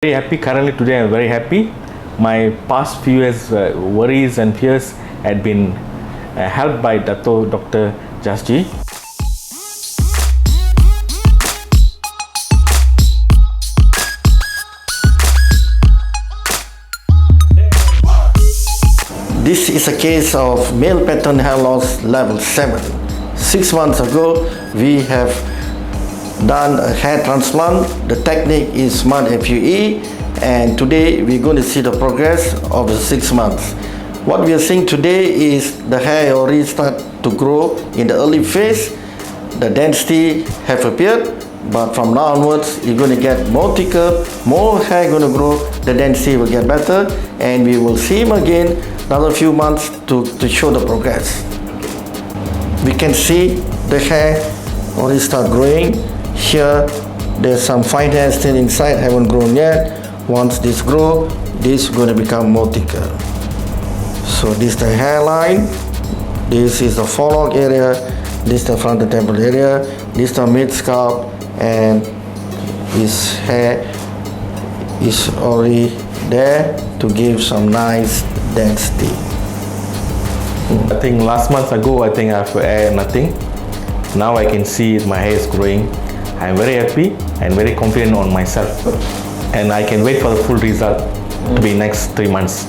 Very happy. Currently today I'm very happy. My past few years worries and fears had been helped by Dr. Jasji. This is a case of male pattern hair loss level 7. 6 months ago, we have done a hair transplant. The technique is SMART FUE, and today we're going to see the progress of the 6 months. What we are seeing today is the hair already start to grow in the early phase. The density have appeared, but from now onwards, you're going to get more thicker, more hair going to grow, the density will get better, and we will see him again another few months to show the progress. We can see the hair already start growing. Here, there's some fine hair still inside, haven't grown yet. Once this grow, this is going to become more thicker. So this is the hairline, this is the forelock area, this is the frontal temple area, this is the mid scalp, and his hair is already there to give some nice density. I think last month ago I have hair nothing. Now I can see my hair is growing. I'm very happy and very confident on myself, and I can wait for the full result to be next 3 months.